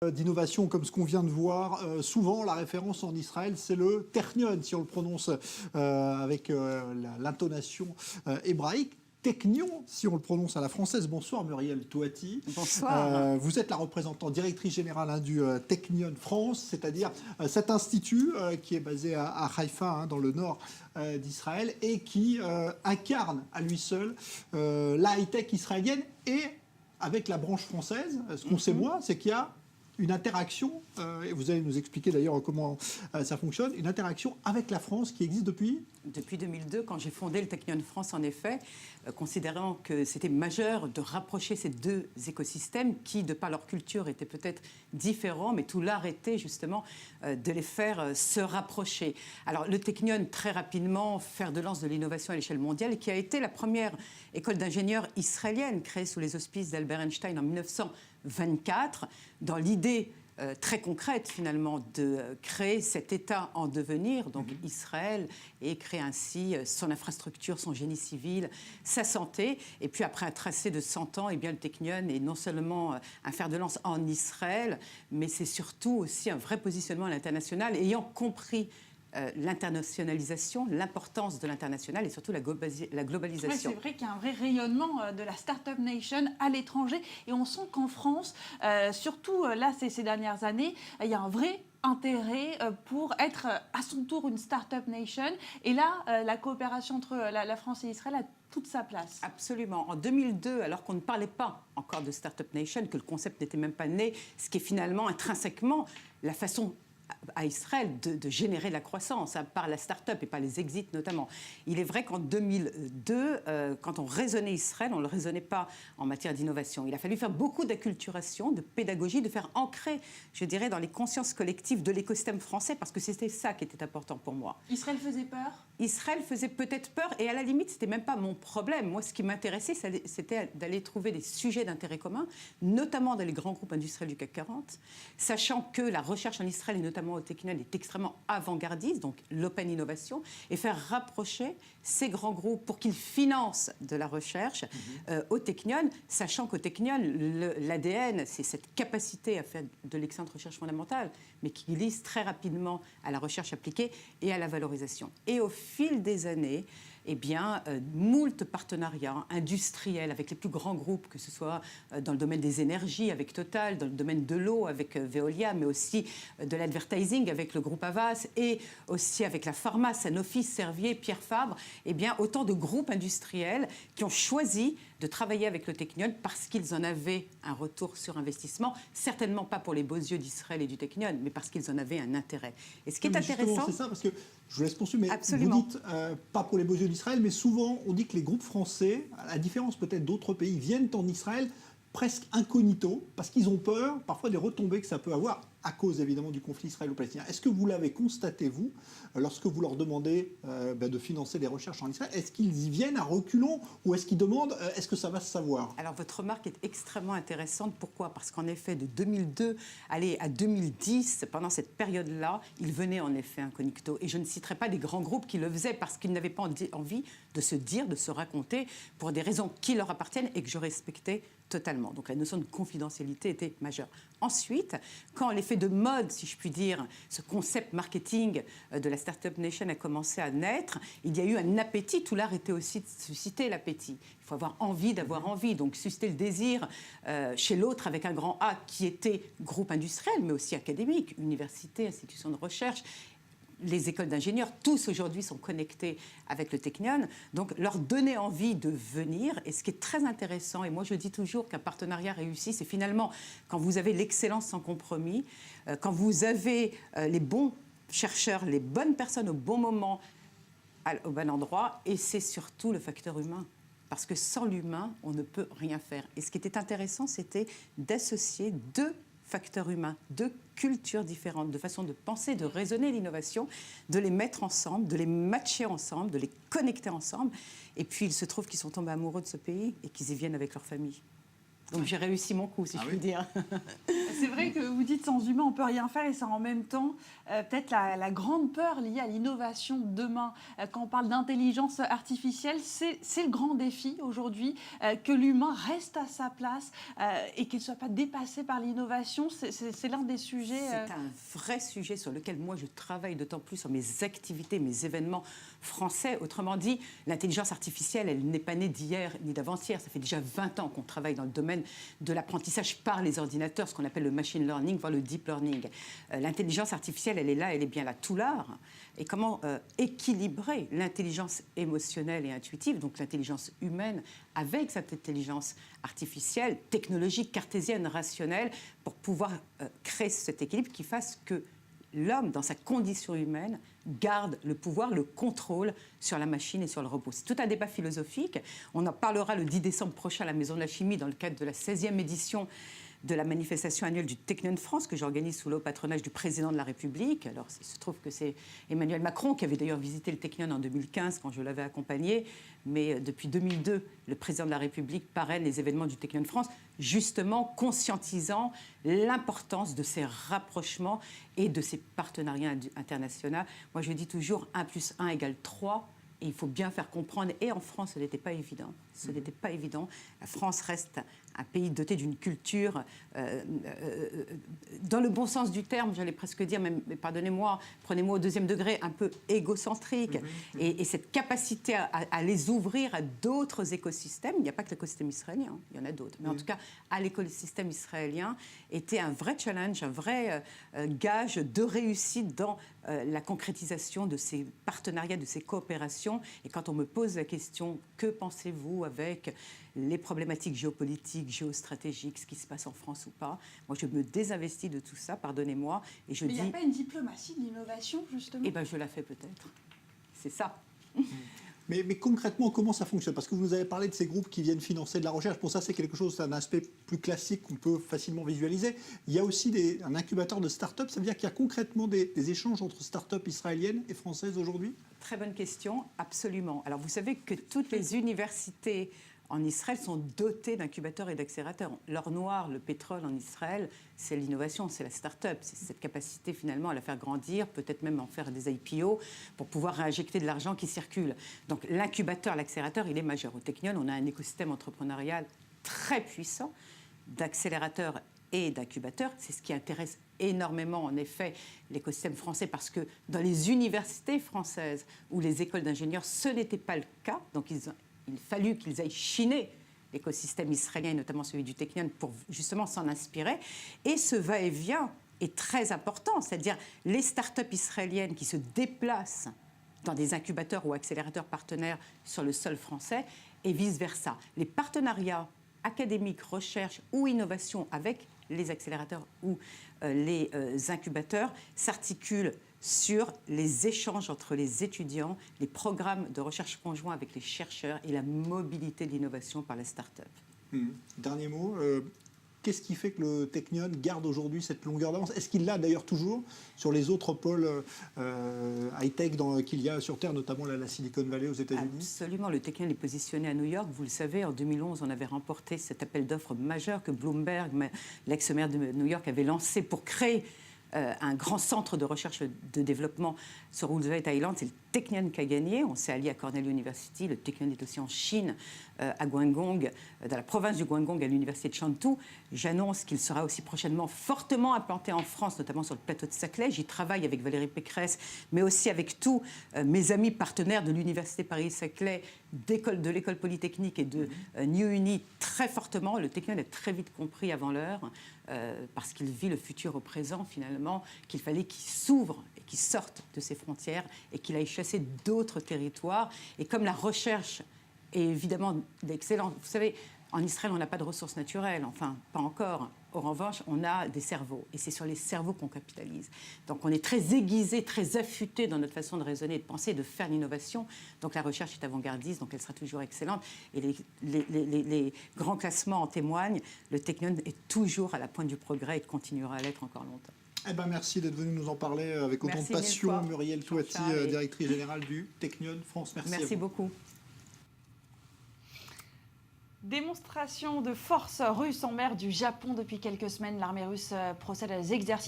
d'innovation comme ce qu'on vient de voir, souvent la référence en Israël, c'est le Technion, si on le prononce avec l'intonation hébraïque. Technion, si on le prononce à la française. Bonsoir Muriel Touati. Bonsoir. Vous êtes la représentante directrice générale du Technion France, c'est-à-dire cet institut qui est basé à Haïfa, dans le nord d'Israël, et qui incarne à lui seul la high-tech israélienne. Et avec la branche française, ce qu'on sait moi, c'est qu'il y a une interaction, et vous allez nous expliquer d'ailleurs comment ça fonctionne, une interaction avec la France qui existe depuis... Depuis 2002, quand j'ai fondé le Technion France, en effet, considérant que c'était majeur de rapprocher ces deux écosystèmes qui, de par leur culture, étaient peut-être différents, mais tout l'art était justement de les faire se rapprocher. Alors le Technion, très rapidement, fer de lance de l'innovation à l'échelle mondiale, qui a été la première école d'ingénieurs israélienne créée sous les auspices d'Albert Einstein en 1924, dans l'idée très concrète finalement de créer cet État en devenir, donc Israël, et créer ainsi son infrastructure, son génie civil, sa santé. Et puis après un tracé de 100 ans, eh bien, le Technion est non seulement un fer de lance en Israël, mais c'est surtout aussi un vrai positionnement à l'international, ayant compris l'internationalisation, l'importance de l'international et surtout la globalisation. Oui, c'est vrai qu'il y a un vrai rayonnement de la Startup Nation à l'étranger et on sent qu'en France, surtout là ces dernières années, il y a un vrai intérêt pour être à son tour une Startup Nation. Et là, la coopération entre la France et Israël a toute sa place. Absolument. En 2002, alors qu'on ne parlait pas encore de Startup Nation, que le concept n'était même pas né, ce qui est finalement intrinsèquement la façon à Israël de générer de la croissance par la start-up et par les exits notamment. Il est vrai qu'en 2002, quand on raisonnait Israël, on ne le raisonnait pas en matière d'innovation. Il a fallu faire beaucoup d'acculturation, de pédagogie, de faire ancrer, je dirais, dans les consciences collectives de l'écosystème français, parce que c'était ça qui était important pour moi. Israël faisait peur ? Israël faisait peut-être peur, et à la limite, c'était même pas mon problème. Moi, ce qui m'intéressait, c'était d'aller trouver des sujets d'intérêt commun, notamment dans les grands groupes industriels du CAC 40, sachant que la recherche en Israël, et notamment au Technion, est extrêmement avant-gardiste, donc l'open innovation, et faire rapprocher ces grands groupes pour qu'ils financent de la recherche au Technion, sachant qu'au Technion, l'ADN, c'est cette capacité à faire de l'excellente recherche fondamentale, mais qui glisse très rapidement à la recherche appliquée et à la valorisation. Et au fil des années, eh bien, moult partenariats industriels avec les plus grands groupes, que ce soit dans le domaine des énergies avec Total, dans le domaine de l'eau avec Veolia, mais aussi de l'advertising avec le groupe Havas et aussi avec la pharma, Sanofi, Servier, Pierre Fabre, eh bien, autant de groupes industriels qui ont choisi de travailler avec le Technion parce qu'ils en avaient un retour sur investissement, certainement pas pour les beaux yeux d'Israël et du Technion, mais parce qu'ils en avaient un intérêt. Et ce qui est intéressant... C'est ça, parce que je vous laisse poursuivre, mais absolument. Vous dites pas pour les beaux yeux d'Israël, mais souvent on dit que les groupes français, à la différence peut-être d'autres pays, viennent en Israël presque incognito, parce qu'ils ont peur parfois des retombées que ça peut avoir, à cause évidemment du conflit israélo-palestinien. Est-ce que vous l'avez constaté, vous, lorsque vous leur demandez de financer des recherches en Israël? Est-ce qu'ils y viennent à reculons ou est-ce qu'ils demandent est-ce que ça va se savoir? Alors votre remarque est extrêmement intéressante. Pourquoi? Parce qu'en effet, de 2002 à 2010, pendant cette période-là, ils venaient en effet incognito. Et je ne citerai pas des grands groupes qui le faisaient parce qu'ils n'avaient pas envie de se dire, de se raconter pour des raisons qui leur appartiennent et que je respectais totalement. Donc la notion de confidentialité était majeure. Ensuite, quand l'effet de mode, si je puis dire, ce concept marketing de la Startup Nation a commencé à naître, il y a eu un appétit. Tout l'art était aussi de susciter l'appétit. Il faut avoir envie d'avoir envie, donc susciter le désir chez l'autre avec un grand A qui était groupe industriel, mais aussi académique, université, institution de recherche. Les écoles d'ingénieurs, tous aujourd'hui sont connectés avec le Technion, donc leur donner envie de venir. Et ce qui est très intéressant, et moi je dis toujours qu'un partenariat réussi, c'est finalement quand vous avez l'excellence sans compromis, quand vous avez les bons chercheurs, les bonnes personnes au bon moment, au bon endroit, et c'est surtout le facteur humain. Parce que sans l'humain, on ne peut rien faire. Et ce qui était intéressant, c'était d'associer deux facteurs humains, deux cultures différentes, de façon de penser, de raisonner l'innovation, de les mettre ensemble, de les matcher ensemble, de les connecter ensemble. Et puis, il se trouve qu'ils sont tombés amoureux de ce pays et qu'ils y viennent avec leur famille. Donc, j'ai réussi mon coup, si je puis dire. C'est vrai que vous dites sans humain, on ne peut rien faire et c'est en même temps peut-être la grande peur liée à l'innovation de demain. Quand on parle d'intelligence artificielle, c'est le grand défi aujourd'hui, que l'humain reste à sa place et qu'il ne soit pas dépassé par l'innovation. C'est l'un des sujets... C'est un vrai sujet sur lequel moi je travaille d'autant plus sur mes activités, mes événements français. Autrement dit, l'intelligence artificielle, elle n'est pas née d'hier ni d'avant-hier. Ça fait déjà 20 ans qu'on travaille dans le domaine de l'apprentissage par les ordinateurs, ce qu'on appelle le machine learning, voire le deep learning. L'intelligence artificielle, elle est là, elle est bien là. Tout l'art. Et comment équilibrer l'intelligence émotionnelle et intuitive, donc l'intelligence humaine, avec cette intelligence artificielle, technologique, cartésienne, rationnelle, pour pouvoir créer cet équilibre qui fasse que l'homme, dans sa condition humaine, garde le pouvoir, le contrôle sur la machine et sur le robot. C'est tout un débat philosophique. On en parlera le 10 décembre prochain à la Maison de la Chimie dans le cadre de la 16e édition de la manifestation annuelle du Technion France que j'organise sous le haut patronage du président de la République. Alors, il se trouve que c'est Emmanuel Macron qui avait d'ailleurs visité le Technion en 2015 quand je l'avais accompagné. Mais depuis 2002, le président de la République parraine les événements du Technion France, justement conscientisant l'importance de ces rapprochements et de ces partenariats internationaux. Moi, je dis toujours 1 + 1 = 3. Et il faut bien faire comprendre. Et en France, ce n'était pas évident. Ce n'était pas évident. La France reste un pays doté d'une culture, dans le bon sens du terme, j'allais presque dire, mais pardonnez-moi, prenez-moi au 2e degré, un peu égocentrique. Et cette capacité à les ouvrir à d'autres écosystèmes, il n'y a pas que l'écosystème israélien, il y en a d'autres, mais en tout cas, à l'écosystème israélien, était un vrai challenge, un vrai gage de réussite dans la concrétisation de ces partenariats, de ces coopérations. Et quand on me pose la question, que pensez-vous avec les problématiques géopolitiques, géostratégiques, ce qui se passe en France ou pas, moi je me désinvestis de tout ça, pardonnez-moi, et je dis... Mais il n'y a pas une diplomatie de l'innovation, justement ? Eh bien, je la fais peut-être. C'est ça. Mais concrètement, comment ça fonctionne? Parce que vous nous avez parlé de ces groupes qui viennent financer de la recherche. Pour ça, c'est quelque chose, c'est un aspect plus classique qu'on peut facilement visualiser. Il y a aussi un incubateur de start-up. Ça veut dire qu'il y a concrètement des échanges entre start-up israéliennes et françaises aujourd'hui? Très bonne question, absolument. Alors, vous savez que toutes les universités en Israël sont dotées d'incubateurs et d'accélérateurs. L'or noir, le pétrole en Israël, c'est l'innovation, c'est la start-up. C'est cette capacité finalement à la faire grandir, peut-être même en faire des IPO pour pouvoir réinjecter de l'argent qui circule. Donc l'incubateur, l'accélérateur, il est majeur. Au Technion, on a un écosystème entrepreneurial très puissant d'accélérateurs et d'incubateurs. C'est ce qui intéresse énormément, en effet, l'écosystème français, parce que dans les universités françaises ou les écoles d'ingénieurs, ce n'était pas le cas. Donc il fallut qu'ils aillent chiner l'écosystème israélien, et notamment celui du Technion, pour justement s'en inspirer. Et ce va-et-vient est très important, c'est-à-dire les start-up israéliennes qui se déplacent dans des incubateurs ou accélérateurs partenaires sur le sol français, et vice-versa. Les partenariats académiques, recherche ou innovation avec les accélérateurs ou les incubateurs s'articulent sur les échanges entre les étudiants, les programmes de recherche conjoints avec les chercheurs et la mobilité de l'innovation par les start-up. Dernier mot, qu'est-ce qui fait que le Technion garde aujourd'hui cette longueur d'avance? Est-ce qu'il l'a d'ailleurs toujours sur les autres pôles high-tech qu'il y a sur Terre, notamment la Silicon Valley aux États-Unis? Absolument, le Technion est positionné à New York. Vous le savez, en 2011, on avait remporté cet appel d'offres majeur que Bloomberg, l'ex-maire de New York, avait lancé pour créer un grand centre de recherche de développement sur Roosevelt Island. C'est le Technion qui a gagné. On s'est allié à Cornell University. Le Technion est aussi en Chine, à Guangdong, dans la province du Guangdong, à l'université de Shantou. J'annonce qu'il sera aussi prochainement fortement implanté en France, notamment sur le plateau de Saclay. J'y travaille avec Valérie Pécresse, mais aussi avec tous mes amis partenaires de l'université Paris-Saclay, de l'école polytechnique et de New Uni, très fortement. Le Technion a très vite compris avant l'heure, parce qu'il vit le futur au présent, finalement, qu'il fallait qu'il s'ouvre et qu'il sorte de ses frontières et qu'il aille chasser d'autres territoires. Et comme la recherche est évidemment d'excellence, vous savez, en Israël, on n'a pas de ressources naturelles, enfin, pas encore. En revanche, on a des cerveaux, et c'est sur les cerveaux qu'on capitalise. Donc on est très aiguisé, très affûté dans notre façon de raisonner, de penser, de faire l'innovation. Donc la recherche est avant-gardiste, donc elle sera toujours excellente. Et les grands classements en témoignent. Le Technion est toujours à la pointe du progrès et continuera à l'être encore longtemps. Eh ben merci d'être venu nous en parler avec autant de passion. Muriel Touati, directrice générale du Technion France. Merci beaucoup. Démonstration de force russe en mer du Japon depuis quelques semaines. L'armée russe procède à des exercices